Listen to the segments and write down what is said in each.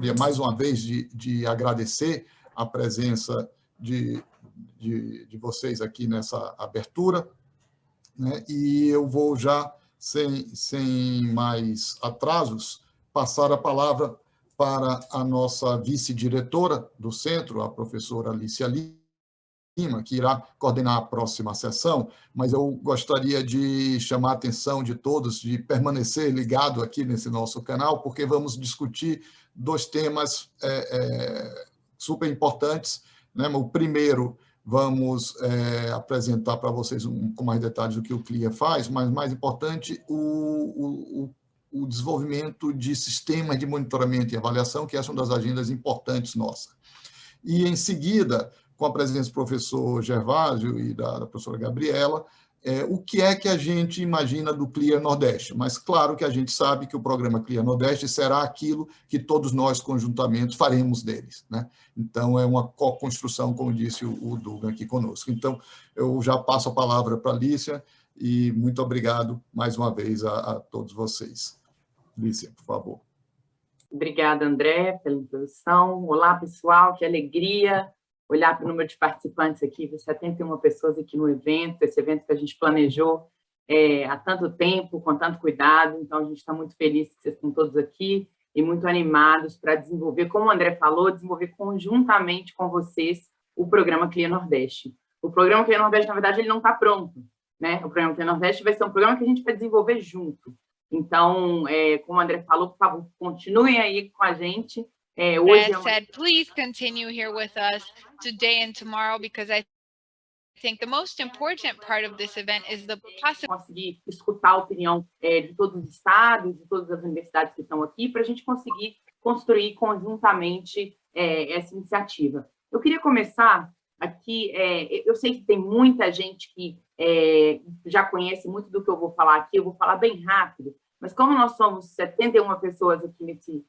gostaria, mais uma vez, de agradecer a presença de vocês aqui nessa abertura, né? E eu vou já, sem mais atrasos, passar a palavra para a nossa vice-diretora do centro, a professora Alicia Lima, que irá coordenar a próxima sessão, mas eu gostaria de chamar a atenção de todos, de permanecer ligado aqui nesse nosso canal, porque vamos discutir dois temas super importantes, né? O primeiro, vamos apresentar para vocês com mais detalhes do que o CLIA faz, mas, mais importante, o desenvolvimento de sistemas de monitoramento e avaliação, que essa é uma das agendas importantes nossas. E, em seguida, com a presença do professor Gervásio e da professora Gabriela, o que é que a gente imagina do CLIA Nordeste. Mas, claro que a gente sabe que o programa CLIA Nordeste será aquilo que todos nós, conjuntamente, faremos deles, né? Então, é uma co-construção, como disse o Dugan aqui conosco. Então, eu já passo a palavra para a Lícia e muito obrigado, mais uma vez, a todos vocês. Lícia, por favor. Obrigada, André, pela introdução. Olá, pessoal, que alegria olhar para o número de participantes aqui, ver 71 pessoas aqui no evento, esse evento que a gente planejou há tanto tempo, com tanto cuidado, então a gente está muito feliz que vocês estão todos aqui e muito animados para desenvolver, como o André falou, desenvolver conjuntamente com vocês o programa CLIA Nordeste. O programa CLIA Nordeste, na verdade, ele não está pronto, né? O programa CLIA Nordeste vai ser um programa que a gente vai desenvolver junto. Então, como o André falou, por favor, continuem aí com a gente. Hoje please continue here with us today and tomorrow, because I think the most important part of this event is the possibility. Conseguir escutar a opinião de todos os estados, de todas as universidades que estão aqui, para a gente conseguir construir conjuntamente essa iniciativa. Eu queria começar aqui, eu sei que tem muita gente que já conhece muito do que eu vou falar aqui, eu vou falar bem rápido, mas como nós somos 71 pessoas aqui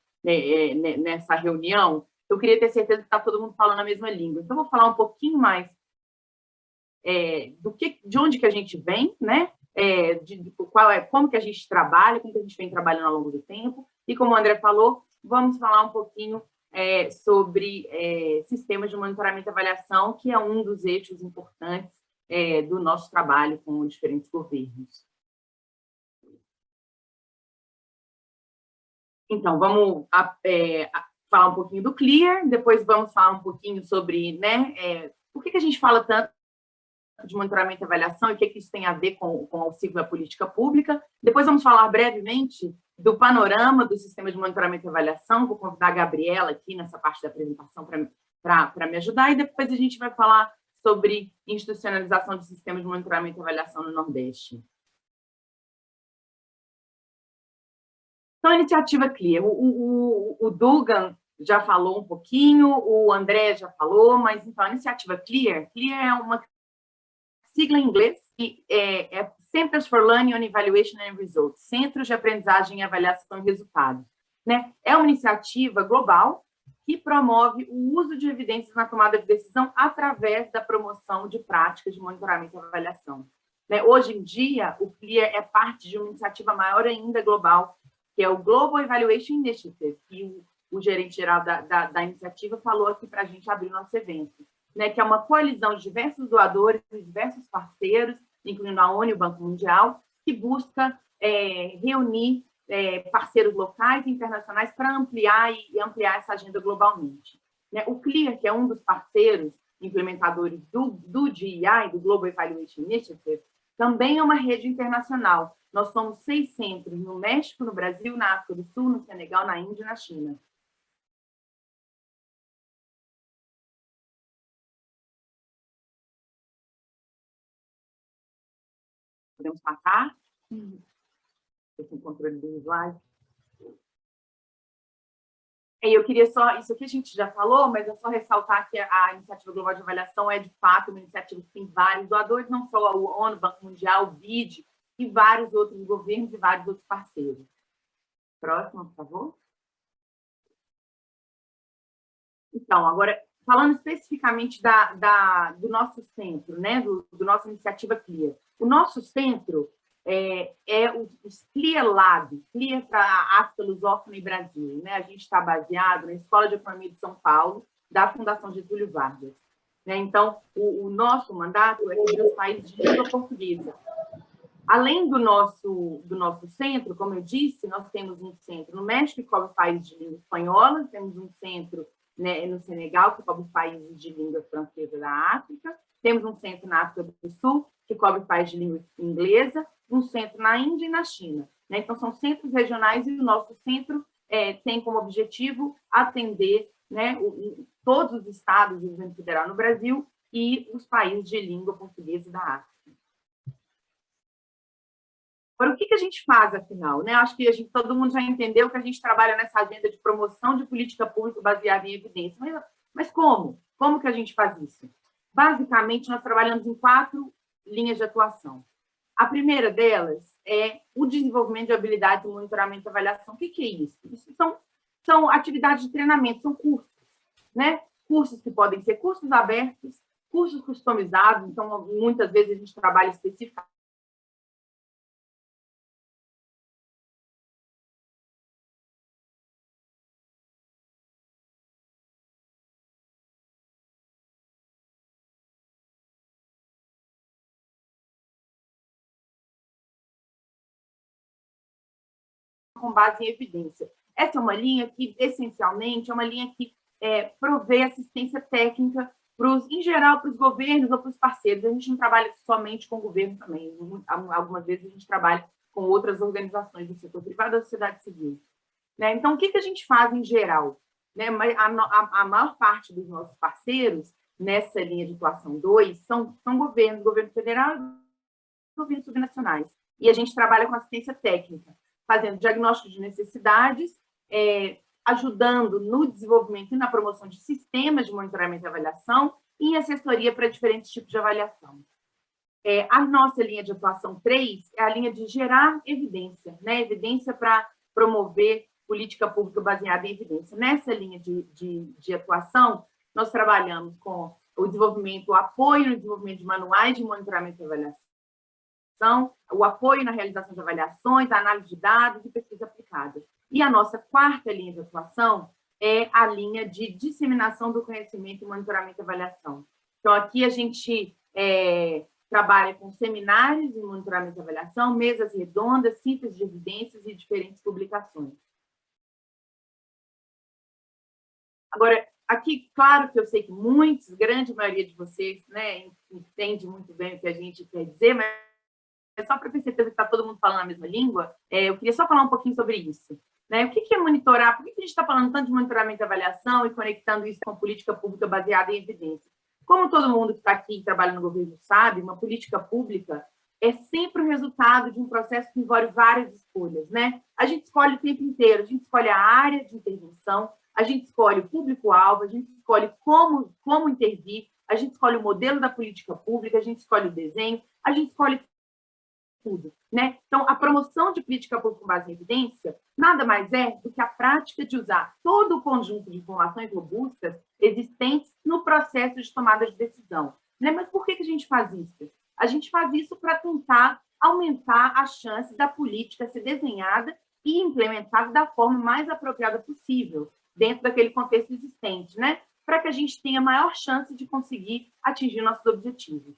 nessa reunião, eu queria ter certeza que está todo mundo falando a mesma língua. Então, eu vou falar um pouquinho mais de onde que a gente vem, né? Como que a gente trabalha, como que a gente vem trabalhando ao longo do tempo, e como o André falou, vamos falar um pouquinho sobre sistemas de monitoramento e avaliação, que é um dos eixos importantes do nosso trabalho com diferentes governos. Então, vamos falar um pouquinho do CLIA, depois vamos falar um pouquinho sobre, né, por que a gente fala tanto de monitoramento e avaliação e o que isso tem a ver com o ciclo da política pública. Depois vamos falar brevemente do panorama do sistema de monitoramento e avaliação. Vou convidar a Gabriela aqui nessa parte da apresentação para me ajudar, e depois a gente vai falar sobre institucionalização de sistemas de monitoramento e avaliação no Nordeste. Então, a iniciativa CLIA, o Dugan já falou um pouquinho, o André já falou, mas então a iniciativa CLIA é uma sigla em inglês, que é Centers for Learning on Evaluation and Results, Centros de Aprendizagem, Avaliação e Resultados, né? É uma iniciativa global que promove o uso de evidências na tomada de decisão através da promoção de práticas de monitoramento e avaliação. Né? Hoje em dia, o CLIA é parte de uma iniciativa maior ainda global, que é o Global Evaluation Initiative, que o gerente geral da iniciativa falou aqui para a gente abrir nosso evento, né, que é uma coalizão de diversos doadores e diversos parceiros, incluindo a ONU e o Banco Mundial, que busca reunir parceiros locais e internacionais para ampliar essa agenda globalmente. Né? O CLIA, que é um dos parceiros implementadores do GEI, do Global Evaluation Initiative, também é uma rede internacional. Nós somos 6 centros no México, no Brasil, na África do Sul, no Senegal, na Índia e na China. Podemos passar? Esse controle do slide. Eu queria só, isso aqui a gente já falou, mas é só ressaltar que a Iniciativa Global de Avaliação é, de fato, uma iniciativa que tem vários doadores, não só o ONU, o Banco Mundial, o BID, e vários outros governos e vários outros parceiros. Próximo, por favor. Então, agora, falando especificamente do nosso centro, né, do nossa iniciativa CLIA. O nosso centro, os CLIA CLIA Lab, CLIA para a África Lusófona e Brasil, né? A gente está baseado na Escola de Economia de São Paulo, da Fundação Getúlio Vargas. Né? Então, o nosso mandato é cobrir os países de língua portuguesa. Além do nosso centro, como eu disse, nós temos um centro no México, que cobre países de língua espanhola, temos um centro, né, no Senegal, que cobre países de língua francesa da África, temos um centro na África do Sul, que cobre países de língua inglesa, um centro na Índia e na China. Né? Então, são centros regionais e o nosso centro tem como objetivo atender, né, todos os estados do governo federal no Brasil e os países de língua portuguesa da África. Agora, o que a gente faz, afinal? Né? Acho que todo mundo já entendeu que a gente trabalha nessa agenda de promoção de política pública baseada em evidência. Mas como? Como que a gente faz isso? Basicamente, nós trabalhamos em 4 linhas de atuação. A primeira delas é o desenvolvimento de habilidades de monitoramento e avaliação. O que é isso? Isso são atividades de treinamento, são cursos. Né? Cursos que podem ser cursos abertos, cursos customizados. Então, muitas vezes, a gente trabalha especificamente com base em evidência. Essa é uma linha que, essencialmente, é uma linha que provê assistência técnica, em geral, para os governos ou para os parceiros. A gente não trabalha somente com o governo também. Algumas vezes a gente trabalha com outras organizações do setor privado da sociedade civil. Né? Então, o que a gente faz em geral? Né? A maior parte dos nossos parceiros, nessa linha de atuação 2, são governos, governo federal e governos subnacionais. E a gente trabalha com assistência técnica, fazendo diagnóstico de necessidades, ajudando no desenvolvimento e na promoção de sistemas de monitoramento e avaliação e assessoria para diferentes tipos de avaliação. A nossa linha de atuação 3 é a linha de gerar evidência, né? Evidência para promover política pública baseada em evidência. Nessa linha de atuação, nós trabalhamos com o desenvolvimento, o apoio no desenvolvimento de manuais de monitoramento e avaliação, o apoio na realização de avaliações, a análise de dados e pesquisa aplicada. E a nossa 4ª linha de atuação é a linha de disseminação do conhecimento e monitoramento e avaliação. Então, aqui a gente trabalha com seminários de monitoramento e avaliação, mesas redondas, síntese de evidências e diferentes publicações. Agora, aqui, claro que eu sei que grande maioria de vocês, né, entende muito bem o que a gente quer dizer, mas só para ter certeza que está todo mundo falando a mesma língua, eu queria só falar um pouquinho sobre isso. Né? O que é monitorar? Por que a gente está falando tanto de monitoramento e avaliação e conectando isso com política pública baseada em evidência? Como todo mundo que está aqui e trabalha no governo sabe, uma política pública é sempre o resultado de um processo que envolve várias escolhas. Né? A gente escolhe o tempo inteiro, a gente escolhe a área de intervenção, a gente escolhe o público-alvo, a gente escolhe como intervir, a gente escolhe o modelo da política pública, a gente escolhe o desenho, a gente escolhe tudo, né? Então, a promoção de política pública com base em evidência nada mais é do que a prática de usar todo o conjunto de informações robustas existentes no processo de tomada de decisão. Né? Mas por que a gente faz isso? A gente faz isso para tentar aumentar a chance da política ser desenhada e implementada da forma mais apropriada possível, dentro daquele contexto existente, né? Para que a gente tenha maior chance de conseguir atingir nossos objetivos.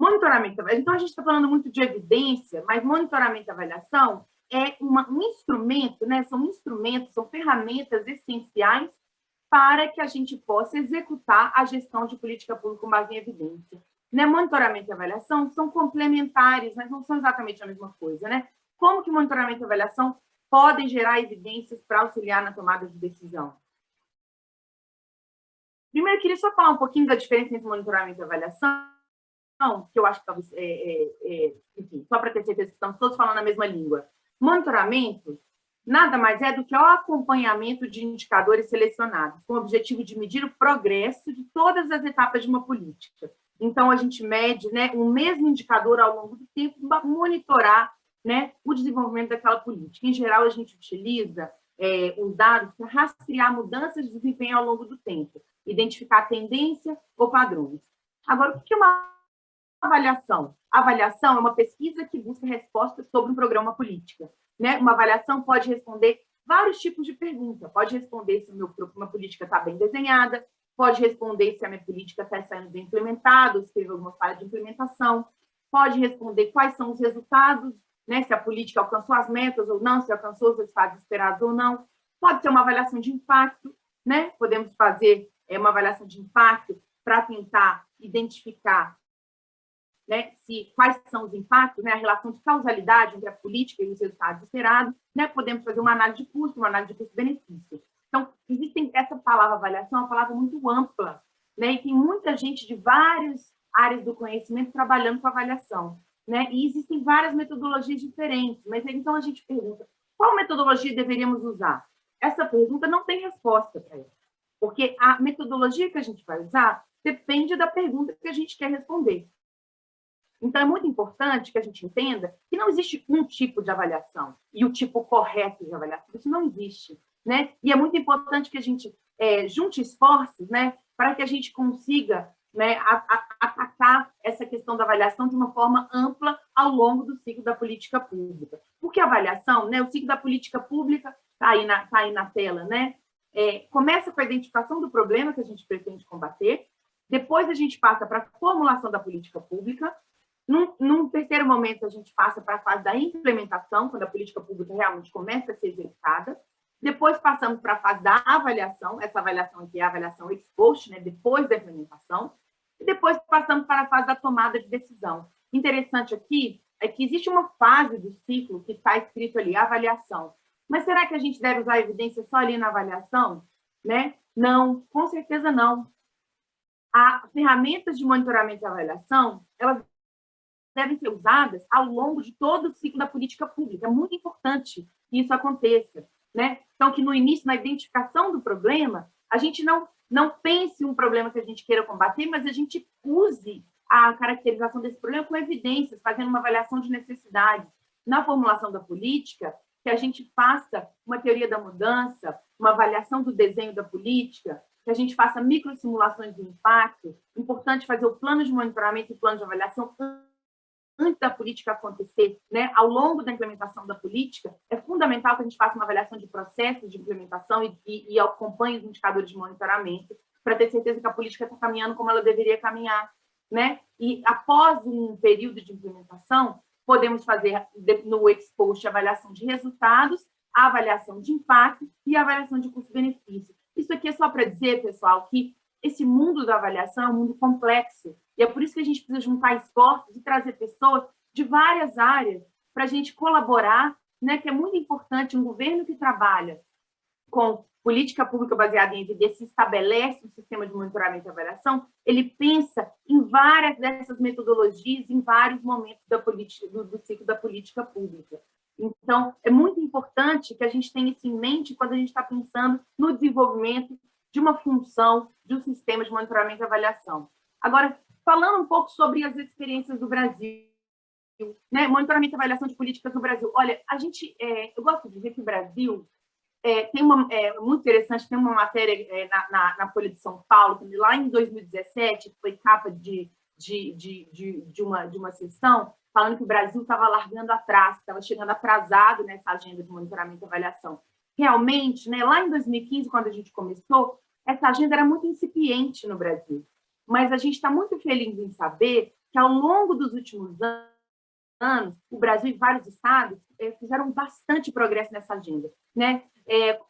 Monitoramento, então a gente está falando muito de evidência, mas monitoramento e avaliação é um instrumento, né? São instrumentos, são ferramentas essenciais para que a gente possa executar a gestão de política pública com base em evidência. Né? Monitoramento e avaliação são complementares, mas não são exatamente a mesma coisa. Né? Como que monitoramento e avaliação podem gerar evidências para auxiliar na tomada de decisão? Primeiro, eu queria só falar um pouquinho da diferença entre monitoramento e avaliação, que eu acho que talvez, enfim, só para ter certeza que estamos todos falando a mesma língua. Monitoramento nada mais é do que o acompanhamento de indicadores selecionados, com o objetivo de medir o progresso de todas as etapas de uma política. Então, a gente mede, né, um mesmo indicador ao longo do tempo para monitorar, né, o desenvolvimento daquela política. Em geral, a gente utiliza os dados para rastrear mudanças de desempenho ao longo do tempo, identificar tendência ou padrões. Agora, o que é uma avaliação? A avaliação é uma pesquisa que busca respostas sobre um programa política, né? Uma avaliação pode responder vários tipos de perguntas. Pode responder se uma política está bem desenhada, pode responder se a minha política está sendo bem implementada, se teve alguma falha de implementação, pode responder quais são os resultados, né? Se a política alcançou as metas ou não, se alcançou os resultados esperados ou não. Pode ser uma avaliação de impacto, né? Podemos fazer uma avaliação de impacto para tentar identificar, né, quais são os impactos, né, a relação de causalidade entre a política e os resultados esperados, né, podemos fazer uma análise de custo, uma análise de custo-benefício. Então, essa palavra avaliação é uma palavra muito ampla, né, e tem muita gente de várias áreas do conhecimento trabalhando com avaliação, né, e existem várias metodologias diferentes, mas então a gente pergunta, qual metodologia deveríamos usar? Essa pergunta não tem resposta para ela, porque a metodologia que a gente vai usar depende da pergunta que a gente quer responder. Então, é muito importante que a gente entenda que não existe um tipo de avaliação e o tipo correto de avaliação. Isso não existe, né? E é muito importante que a gente junte esforços, né, para que a gente consiga, né, atacar essa questão da avaliação de uma forma ampla ao longo do ciclo da política pública. Porque a avaliação, né, o ciclo da política pública está aí na tela, né? Começa com a identificação do problema que a gente pretende combater, depois a gente passa para a formulação da política pública. Num terceiro momento, a gente passa para a fase da implementação, quando a política pública realmente começa a ser executada. Depois passamos para a fase da avaliação, essa avaliação aqui é a avaliação ex post, né, depois da implementação. E depois passamos para a fase da tomada de decisão. Interessante aqui é que existe uma fase do ciclo que está escrito ali, avaliação. Mas será que a gente deve usar a evidência só ali na avaliação? Né? Não, com certeza não. As ferramentas de monitoramento e avaliação, elas devem ser usadas ao longo de todo o ciclo da política pública. É muito importante que isso aconteça, né? Então, que no início, na identificação do problema, a gente não pense um problema que a gente queira combater, mas a gente use a caracterização desse problema com evidências, fazendo uma avaliação de necessidade. Na formulação da política, que a gente faça uma teoria da mudança, uma avaliação do desenho da política, que a gente faça microsimulações do impacto. Importante fazer o plano de monitoramento e o plano de avaliação antes da política acontecer, né? Ao longo da implementação da política, é fundamental que a gente faça uma avaliação de processos de implementação e acompanhe os indicadores de monitoramento para ter certeza que a política está caminhando como ela deveria caminhar, né? E após um período de implementação, podemos fazer no ex post a avaliação de resultados, a avaliação de impacto e a avaliação de custo-benefício. Isso aqui é só para dizer, pessoal, que esse mundo da avaliação é um mundo complexo. E é por isso que a gente precisa juntar esforços e trazer pessoas de várias áreas para a gente colaborar, né? Que é muito importante um governo que trabalha com política pública baseada em evidência, estabelece um sistema de monitoramento e avaliação, ele pensa em várias dessas metodologias em vários momentos do ciclo da política pública. Então, é muito importante que a gente tenha isso em mente quando a gente está pensando no desenvolvimento de uma função de um sistema de monitoramento e avaliação. Agora, falando um pouco sobre as experiências do Brasil, né? Monitoramento e avaliação de políticas no Brasil. Olha, eu gosto de dizer que o Brasil tem muito interessante, tem uma matéria na Folha de São Paulo, que lá em 2017 foi capa de uma sessão, falando que o Brasil estava largando atrás, estava chegando atrasado nessa agenda de monitoramento e avaliação. Realmente, né, lá em 2015, quando a gente começou, essa agenda era muito incipiente no Brasil. Mas a gente está muito feliz em saber que, ao longo dos últimos anos, o Brasil e vários estados fizeram bastante progresso nessa agenda, né?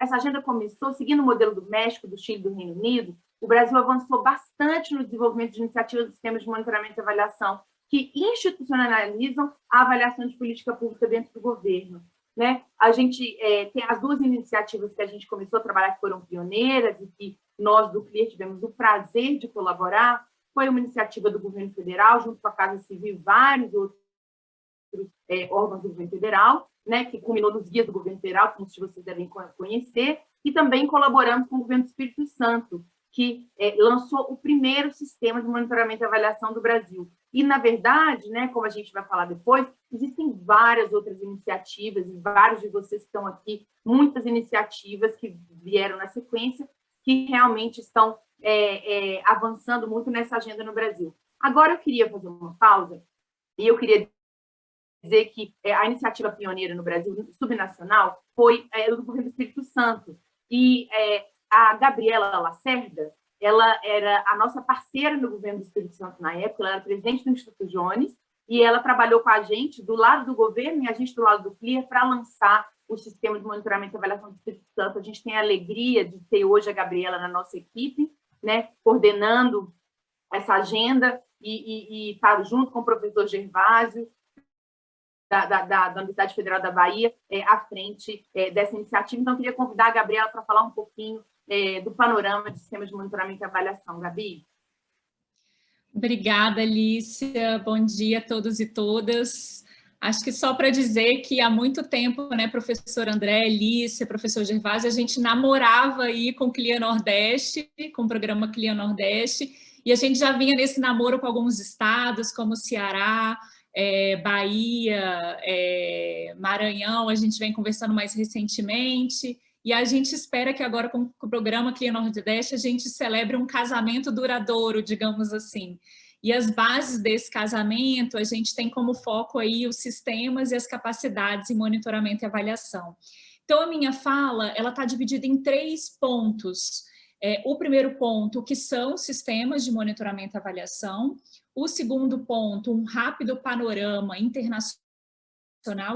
Essa agenda começou seguindo o modelo do México, do Chile, do Reino Unido. O Brasil avançou bastante no desenvolvimento de iniciativas de sistemas de monitoramento e avaliação que institucionalizam a avaliação de política pública dentro do governo, né? A gente tem as duas iniciativas que a gente começou a trabalhar, que foram pioneiras e que nós, do CLIR, tivemos o prazer de colaborar. Foi uma iniciativa do governo federal, junto com a Casa Civil e vários outros órgãos do governo federal, né, que culminou nos guias do governo federal, que vocês devem conhecer, e também colaboramos com o governo do Espírito Santo, que lançou o primeiro sistema de monitoramento e avaliação do Brasil. E, na verdade, né, como a gente vai falar depois, existem várias outras iniciativas, e vários de vocês que estão aqui, muitas iniciativas que vieram na sequência, que realmente estão avançando muito nessa agenda no Brasil. Agora eu queria fazer uma pausa e eu queria dizer que a iniciativa pioneira no Brasil, subnacional, foi do governo do Espírito Santo. E a Gabriela Lacerda, ela era a nossa parceira no governo do Espírito Santo na época, ela era presidente do Instituto Jones, e ela trabalhou com a gente do lado do governo e a gente do lado do CLIA para lançar o sistema de monitoramento e avaliação do Espírito Santo. A gente tem a alegria de ter hoje a Gabriela na nossa equipe, né, coordenando essa agenda e estar junto com o professor Gervásio, da Universidade Federal da Bahia, à frente dessa iniciativa. Então, eu queria convidar a Gabriela para falar um pouquinho do panorama de sistemas de monitoramento e avaliação. Gabi? Obrigada, Alicia. Bom dia a todos e todas. Acho que só para dizer que há muito tempo, né, professor André, Alicia, professor Gervásio, a gente namorava aí com o CLIA Nordeste, com o programa CLIA Nordeste, e a gente já vinha nesse namoro com alguns estados, como Ceará, Bahia, Maranhão, a gente vem conversando mais recentemente, e a gente espera que agora com o programa CLIA Nordeste a gente celebre um casamento duradouro, digamos assim. E as bases desse casamento, a gente tem como foco aí os sistemas e as capacidades em monitoramento e avaliação. Então, a minha fala, ela está dividida em 3 pontos. O primeiro ponto, que são sistemas de monitoramento e avaliação. O segundo ponto, um rápido panorama internacional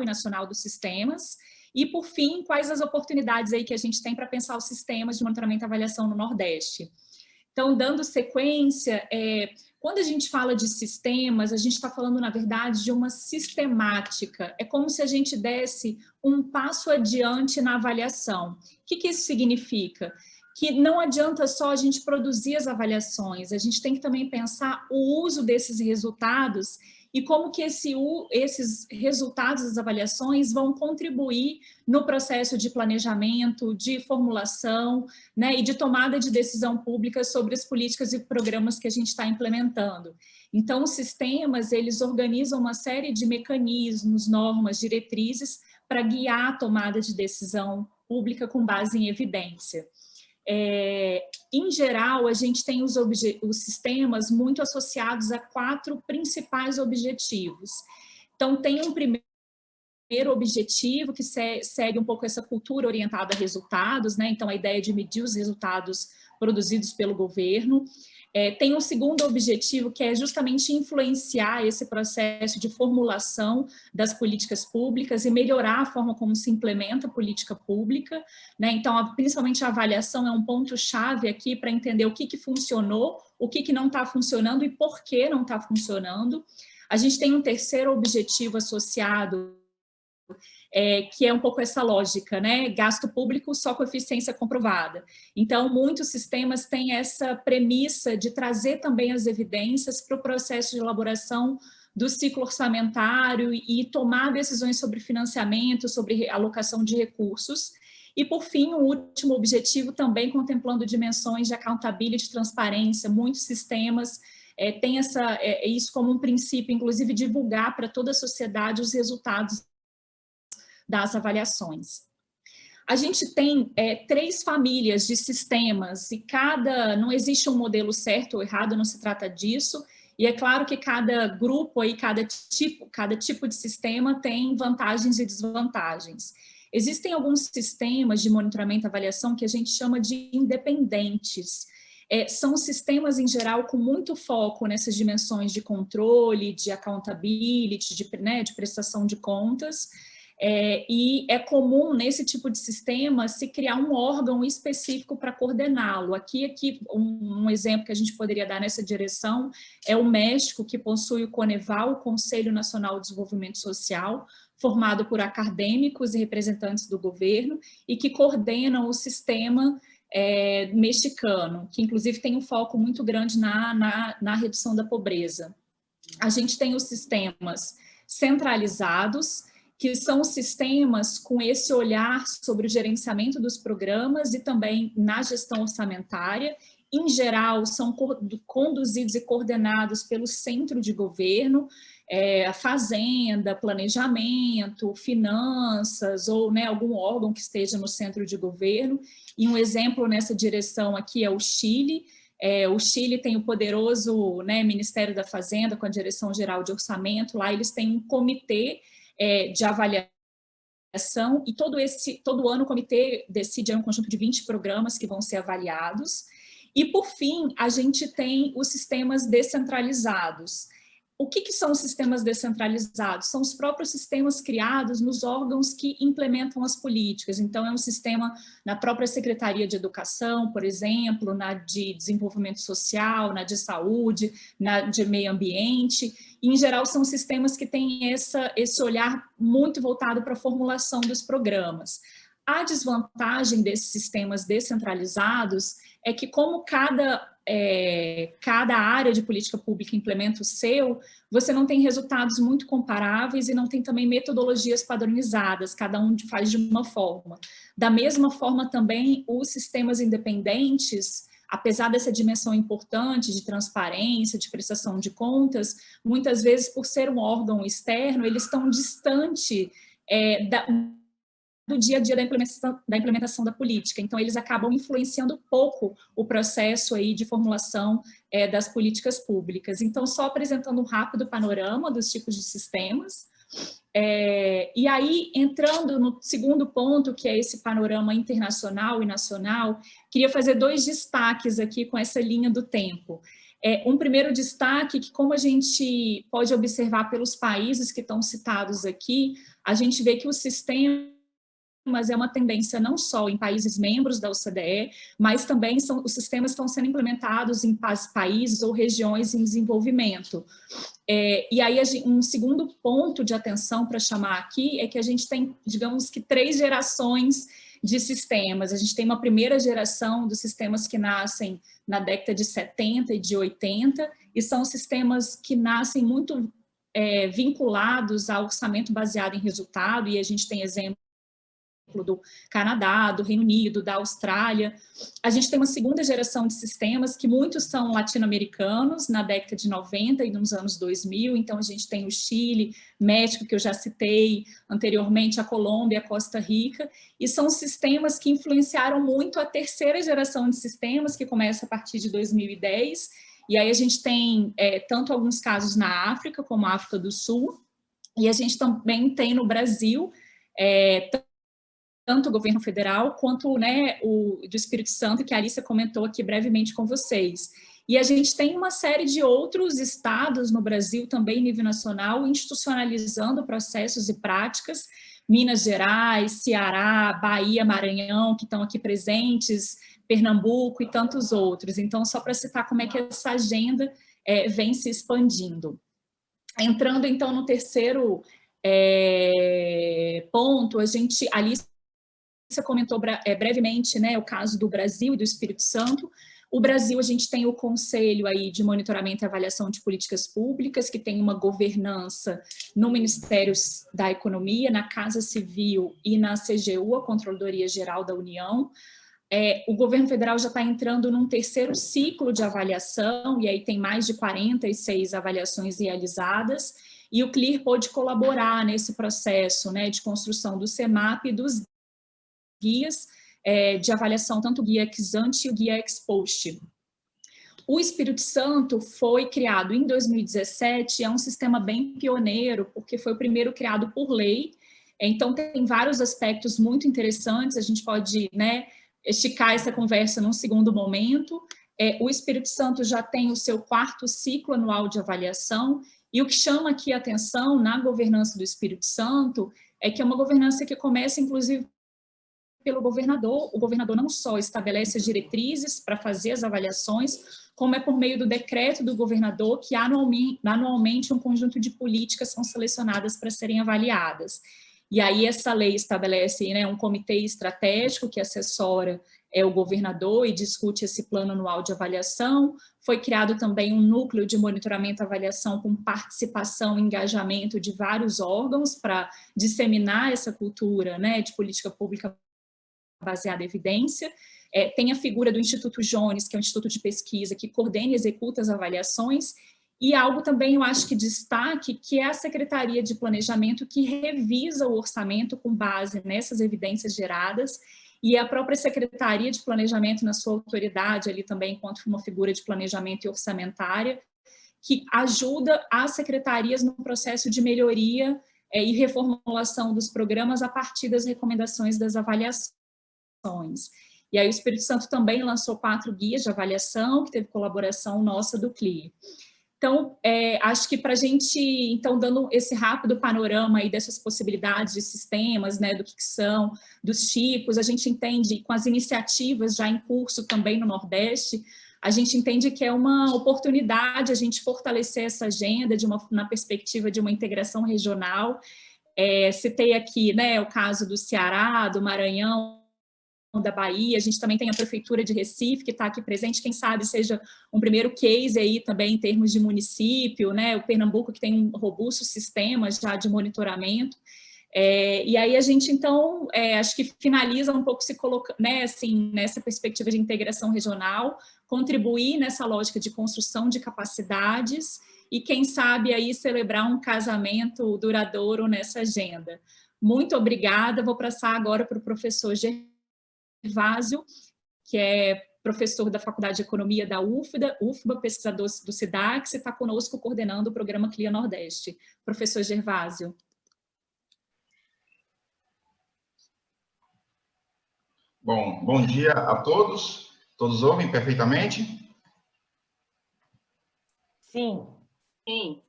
e nacional dos sistemas. E, por fim, quais as oportunidades aí que a gente tem para pensar os sistemas de monitoramento e avaliação no Nordeste. Então, dando sequência, quando a gente fala de sistemas, a gente está falando, na verdade, de uma sistemática. É como se a gente desse um passo adiante na avaliação. O que isso significa? Que não adianta só a gente produzir as avaliações, a gente tem que também pensar o uso desses resultados e como que esses resultados das avaliações vão contribuir no processo de planejamento, de formulação, né, e de tomada de decisão pública sobre as políticas e programas que a gente está implementando. Então, os sistemas, eles organizam uma série de mecanismos, normas, diretrizes para guiar a tomada de decisão pública com base em evidência. Em geral, a gente tem os sistemas muito associados a 4 principais objetivos. Então, tem um primeiro objetivo que segue um pouco essa cultura orientada a resultados, né? Então, a ideia de medir os resultados produzidos pelo governo. Tem um segundo objetivo, que é justamente influenciar esse processo de formulação das políticas públicas e melhorar a forma como se implementa a política pública, né? Então, principalmente a avaliação é um ponto-chave aqui para entender o que funcionou, o que não está funcionando e por que não está funcionando. A gente tem um terceiro objetivo associado, que é um pouco essa lógica, né? Gasto público só com eficiência comprovada. Então, muitos sistemas têm essa premissa de trazer também as evidências para o processo de elaboração do ciclo orçamentário e tomar decisões sobre financiamento, sobre alocação de recursos. E, por fim, o último objetivo também contemplando dimensões de accountability, transparência. Muitos sistemas têm isso como um princípio, inclusive divulgar para toda a sociedade os resultados das avaliações. A gente tem 3 famílias de sistemas e não existe um modelo certo ou errado, não se trata disso, e é claro que cada grupo, aí, cada tipo de sistema tem vantagens e desvantagens. Existem alguns sistemas de monitoramento e avaliação que a gente chama de independentes. São sistemas, em geral, com muito foco nessas dimensões de controle, de accountability, de prestação de contas, e é comum, nesse tipo de sistema, se criar um órgão específico para coordená-lo. Aqui um exemplo que a gente poderia dar nessa direção é o México, que possui o Coneval, o Conselho Nacional de Desenvolvimento Social, formado por acadêmicos e representantes do governo, e que coordenam o sistema mexicano, que inclusive tem um foco muito grande na redução da pobreza. A gente tem os sistemas centralizados, que são sistemas com esse olhar sobre o gerenciamento dos programas e também na gestão orçamentária. Em geral, são conduzidos e coordenados pelo centro de governo, a fazenda, planejamento, finanças ou algum órgão que esteja no centro de governo. E um exemplo nessa direção aqui é o Chile, O Chile tem o poderoso, né, Ministério da Fazenda, com a Direção Geral de Orçamento. Lá eles têm um comitê de avaliação, e todo ano o comitê decide um conjunto de 20 programas que vão ser avaliados. E, por fim, a gente tem os sistemas descentralizados. O que são os sistemas descentralizados? São os próprios sistemas criados nos órgãos que implementam as políticas. Então, é um sistema na própria Secretaria de Educação, por exemplo, na de Desenvolvimento Social, na de Saúde, na de Meio Ambiente. E, em geral, são sistemas que têm esse olhar muito voltado para a formulação dos programas. A desvantagem desses sistemas descentralizados é que, como cada área de política pública implementa o seu, você não tem resultados muito comparáveis e não tem também metodologias padronizadas, cada um faz de uma forma. Da mesma forma também, os sistemas independentes, apesar dessa dimensão importante de transparência, de prestação de contas, muitas vezes, por ser um órgão externo, eles estão distante do dia a dia da implementação da política. Então, eles acabam influenciando pouco o processo aí de formulação das políticas públicas. Então, só apresentando um rápido panorama dos tipos de sistemas. E aí, entrando no segundo ponto, que é esse panorama internacional e nacional, queria fazer 2 destaques aqui com essa linha do tempo. Um primeiro destaque, que como a gente pode observar pelos países que estão citados aqui, a gente vê que o sistema é uma tendência não só em países membros da OCDE, mas também os sistemas estão sendo implementados em países ou regiões em desenvolvimento. E aí, um segundo ponto de atenção para chamar aqui é que a gente tem, digamos que, 3 gerações de sistemas. A gente tem uma primeira geração dos sistemas que nascem na década de 70 e de 80, e são sistemas que nascem muito vinculados ao orçamento baseado em resultado, e a gente tem exemplos do Canadá, do Reino Unido, da Austrália. A gente tem uma segunda geração de sistemas que muitos são latino-americanos, na década de 90 e nos anos 2000, então a gente tem o Chile, México, que eu já citei anteriormente, a Colômbia, a Costa Rica, e são sistemas que influenciaram muito a terceira geração de sistemas, que começa a partir de 2010, e aí a gente tem tanto alguns casos na África, como a África do Sul, e a gente também tem no Brasil, tanto o governo federal quanto, né, o do Espírito Santo, que a Alicia comentou aqui brevemente com vocês. E a gente tem uma série de outros estados no Brasil, também em nível nacional, institucionalizando processos e práticas, Minas Gerais, Ceará, Bahia, Maranhão, que estão aqui presentes, Pernambuco e tantos outros. Então, só para citar como é que essa agenda vem se expandindo. Entrando, então, no terceiro ponto, a Alicia comentou brevemente, né, o caso do Brasil e do Espírito Santo. O Brasil, a gente tem o Conselho aí de Monitoramento e Avaliação de Políticas Públicas, que tem uma governança no Ministério da Economia, na Casa Civil e na CGU, a Controladoria Geral da União. O governo federal já está entrando num terceiro ciclo de avaliação, e aí tem mais de 46 avaliações realizadas, e o CLIR pôde colaborar nesse processo, né, de construção do CEMAP e dos guias de avaliação, tanto o guia ex ante e o guia ex post. O Espírito Santo foi criado em 2017, é um sistema bem pioneiro, porque foi o primeiro criado por lei, então tem vários aspectos muito interessantes, a gente pode, né, esticar essa conversa num segundo momento. O Espírito Santo já tem o seu 4º ciclo anual de avaliação, e o que chama aqui a atenção na governança do Espírito Santo é que é uma governança que começa, inclusive, pelo governador. O governador não só estabelece as diretrizes para fazer as avaliações, como é por meio do decreto do governador que anualmente um conjunto de políticas são selecionadas para serem avaliadas. E aí essa lei estabelece, né, um comitê estratégico que assessora o governador e discute esse plano anual de avaliação. Foi criado também um núcleo de monitoramento e avaliação com participação e engajamento de vários órgãos para disseminar essa cultura, né, de política pública baseada em evidência. Tem a figura do Instituto Jones, que é um instituto de pesquisa que coordena e executa as avaliações, e algo também, eu acho que destaque, que é a Secretaria de Planejamento, que revisa o orçamento com base nessas evidências geradas, e a própria Secretaria de Planejamento, na sua autoridade ali também, enquanto uma figura de planejamento e orçamentária, que ajuda as secretarias no processo de melhoria e reformulação dos programas a partir das recomendações das avaliações. E aí o Espírito Santo também lançou 4 guias de avaliação, que teve colaboração nossa do CLIA. Então, acho que para a gente, então, dando esse rápido panorama aí dessas possibilidades de sistemas, né, do que são, dos tipos, a gente entende, com as iniciativas já em curso também no Nordeste, a gente entende que é uma oportunidade a gente fortalecer essa agenda na perspectiva de uma integração regional. Citei aqui, né, o caso do Ceará, do Maranhão, da Bahia, a gente também tem a Prefeitura de Recife, que está aqui presente, quem sabe seja um primeiro case aí também em termos de município, né? O Pernambuco, que tem um robusto sistema já de monitoramento. E aí a gente, então, acho que finaliza um pouco se coloca, né, assim, nessa perspectiva de integração regional, contribuir nessa lógica de construção de capacidades e, quem sabe, aí celebrar um casamento duradouro nessa agenda. Muito obrigada, vou passar agora para o professor Gervásio, que é professor da Faculdade de Economia da UFBA, pesquisador do SIDAX, e está conosco coordenando o programa CLIA Nordeste. Professor Gervásio. Bom dia a todos. Todos ouvem perfeitamente? Sim. Sim.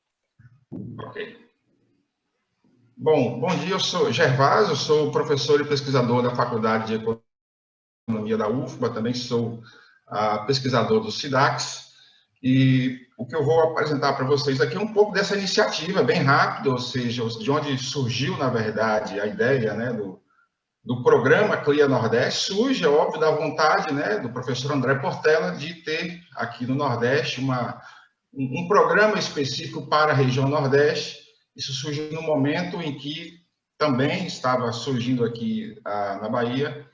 Ok. Bom dia, eu sou Gervásio, sou professor e pesquisador da Faculdade de Economia da UFBA, também sou pesquisador do SIDAX, e o que eu vou apresentar para vocês aqui é um pouco dessa iniciativa, bem rápido, ou seja, de onde surgiu, na verdade, a ideia, né, do programa CLIA Nordeste. Surge, é óbvio, da vontade, né, do professor André Portela de ter aqui no Nordeste um programa específico para a região Nordeste. Isso surge no momento em que também estava surgindo aqui na Bahia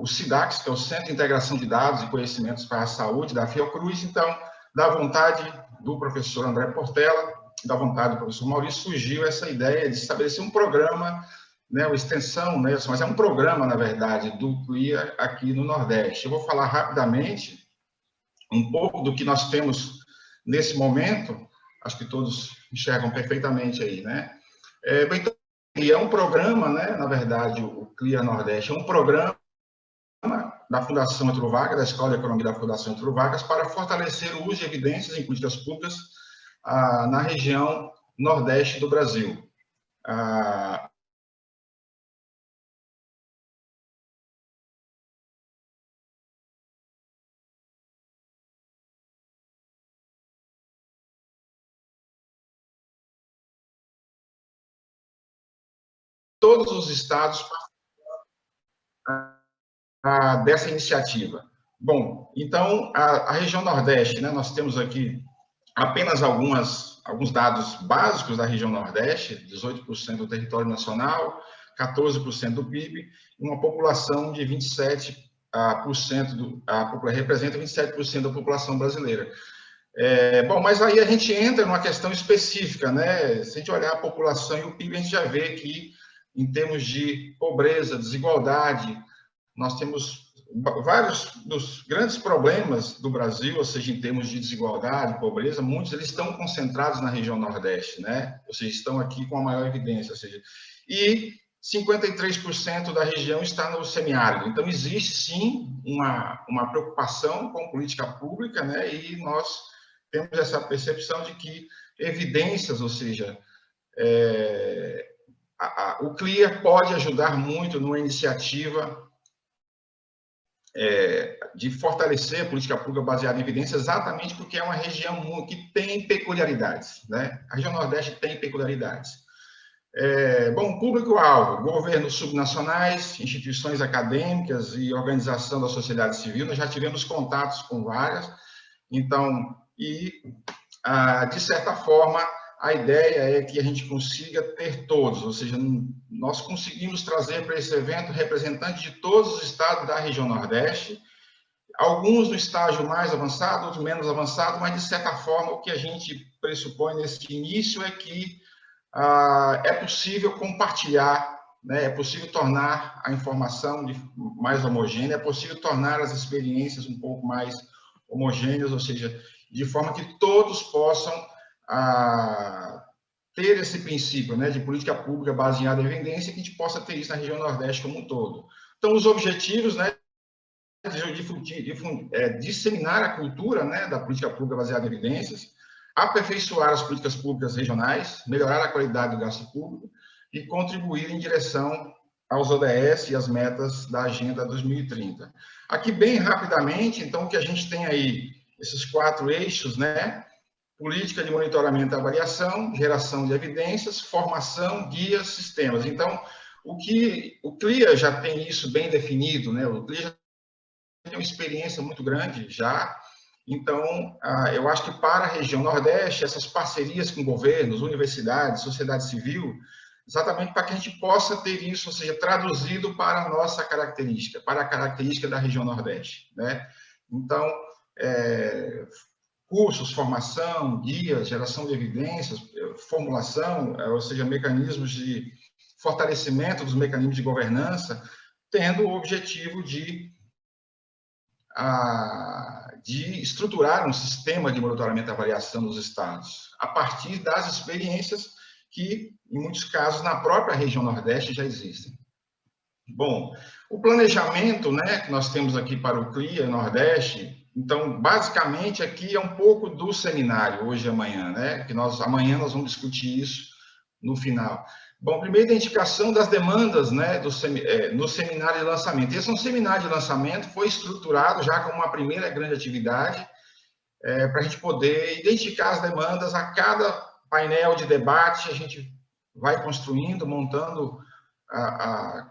o SIDAX, que é o Centro de Integração de Dados e Conhecimentos para a Saúde, da Fiocruz. Então, da vontade do professor André Portela, da vontade do professor Maurício, surgiu essa ideia de estabelecer um programa, né, uma extensão, né, mas é um programa, na verdade, do CLIA aqui no Nordeste. Eu vou falar rapidamente um pouco do que nós temos nesse momento, acho que todos enxergam perfeitamente aí, né? Então, é um programa, né, na verdade, o CLIA Nordeste é um programa da Fundação Getúlio Vargas, da Escola de Economia da Fundação Getúlio Vargas, para fortalecer o uso de evidências em políticas públicas na região Nordeste do Brasil. Todos os estados dessa iniciativa. Bom, então, a região Nordeste, né, nós temos aqui apenas alguns dados básicos da região Nordeste: 18% do território nacional, 14% do PIB, e uma população de 27%, representa 27% da população brasileira. Bom, mas aí a gente entra numa questão específica, né? Se a gente olhar a população e o PIB, a gente já vê que, em termos de pobreza, desigualdade, nós temos vários dos grandes problemas do Brasil, ou seja, em termos de desigualdade, pobreza, muitos eles estão concentrados na região Nordeste, né? Ou seja, estão aqui com a maior evidência, ou seja, e 53% da região está no semiárido. Então, existe, sim, uma preocupação com política pública, né? E nós temos essa percepção de que evidências, ou seja, o CLIA pode ajudar muito numa iniciativa de fortalecer a política pública baseada em evidências, exatamente porque é uma região que tem peculiaridades, né? A região Nordeste tem peculiaridades. Bom, público-alvo: governos subnacionais, instituições acadêmicas e organização da sociedade civil. Nós já tivemos contatos com várias, então, de certa forma, a ideia é que a gente consiga ter todos, ou seja, nós conseguimos trazer para esse evento representantes de todos os estados da região Nordeste, alguns no estágio mais avançado, outros menos avançado, mas, de certa forma, o que a gente pressupõe nesse início é que é possível compartilhar né? É possível tornar a informação mais homogênea, é possível tornar as experiências um pouco mais homogêneas, ou seja, de forma que todos possam ter esse princípio, né, de política pública baseada em evidência, que a gente possa ter isso na região Nordeste como um todo. Então, os objetivos, né, disseminar a cultura, né, da política pública baseada em evidências, aperfeiçoar as políticas públicas regionais, melhorar a qualidade do gasto público e contribuir em direção aos ODS e às metas da Agenda 2030. Aqui, bem rapidamente, então, o que a gente tem aí, esses 4 eixos, né? Política de monitoramento e avaliação, geração de evidências, formação, guias, sistemas. Então, o CLIA já tem isso bem definido, né? O CLIA já tem uma experiência muito grande já. Então, eu acho que para a região Nordeste, essas parcerias com governos, universidades, sociedade civil, exatamente para que a gente possa ter isso, ou seja, traduzido para a nossa característica, para a característica da região Nordeste, né? Então, cursos, formação, guias, geração de evidências, formulação, ou seja, mecanismos de fortalecimento dos mecanismos de governança, tendo o objetivo de estruturar um sistema de monitoramento e avaliação dos estados, a partir das experiências que, em muitos casos, na própria região Nordeste já existem. Bom, o planejamento, né, que nós temos aqui para o CLIA Nordeste, então, basicamente, aqui é um pouco do seminário, hoje e amanhã, né, que amanhã nós vamos discutir isso no final. Bom, primeiro, identificação das demandas, né, no seminário de lançamento. Esse é um seminário de lançamento, foi estruturado já como uma primeira grande atividade, para a gente poder identificar as demandas. A cada painel de debate, a gente vai construindo, montando,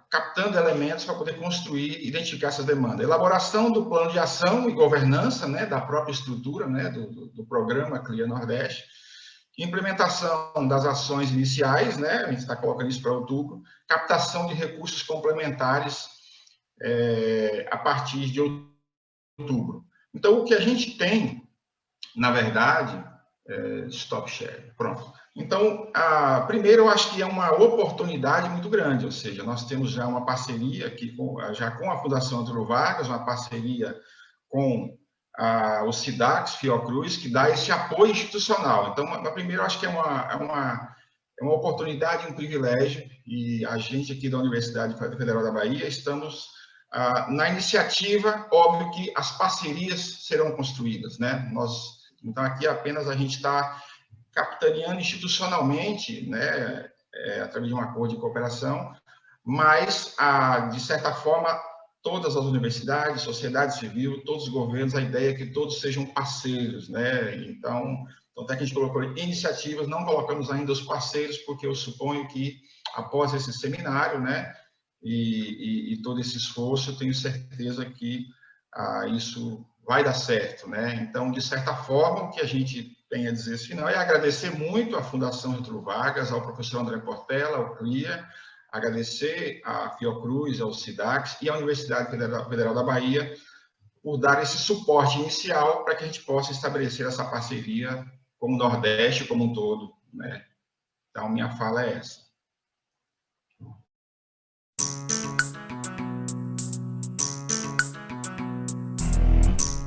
captando elementos para poder construir, identificar essas demandas. Elaboração do plano de ação e governança, né, da própria estrutura, né, do programa CLIA Nordeste. Implementação das ações iniciais, né, a gente está colocando isso para outubro. Captação de recursos complementares a partir de outubro. Então, o que a gente tem, na verdade, stop share, pronto. Então, primeiro, eu acho que é uma oportunidade muito grande, ou seja, nós temos já uma parceria aqui com a Fundação Getúlio Vargas, uma parceria com o SIDAX, Fiocruz, que dá esse apoio institucional. Então, primeiro, eu acho que é uma oportunidade, um privilégio, e a gente aqui da Universidade Federal da Bahia estamos na iniciativa. Óbvio que as parcerias serão construídas, né? Então, aqui apenas a gente está capitaneando institucionalmente, né, através de um acordo de cooperação, mas, de certa forma, todas as universidades, sociedade civil, todos os governos, a ideia é que todos sejam parceiros, né? Então até que a gente colocou iniciativas, não colocamos ainda os parceiros, porque eu suponho que, após esse seminário, né, e todo esse esforço, eu tenho certeza que isso vai dar certo, né? Então, de certa forma, o que a gente tem a dizer esse final é agradecer muito à Fundação Getúlio Vargas, ao professor André Portela, ao CLIA, agradecer à Fiocruz, ao SIDAX e à Universidade Federal da Bahia por dar esse suporte inicial para que a gente possa estabelecer essa parceria como Nordeste, como um todo, né? Então, minha fala é essa.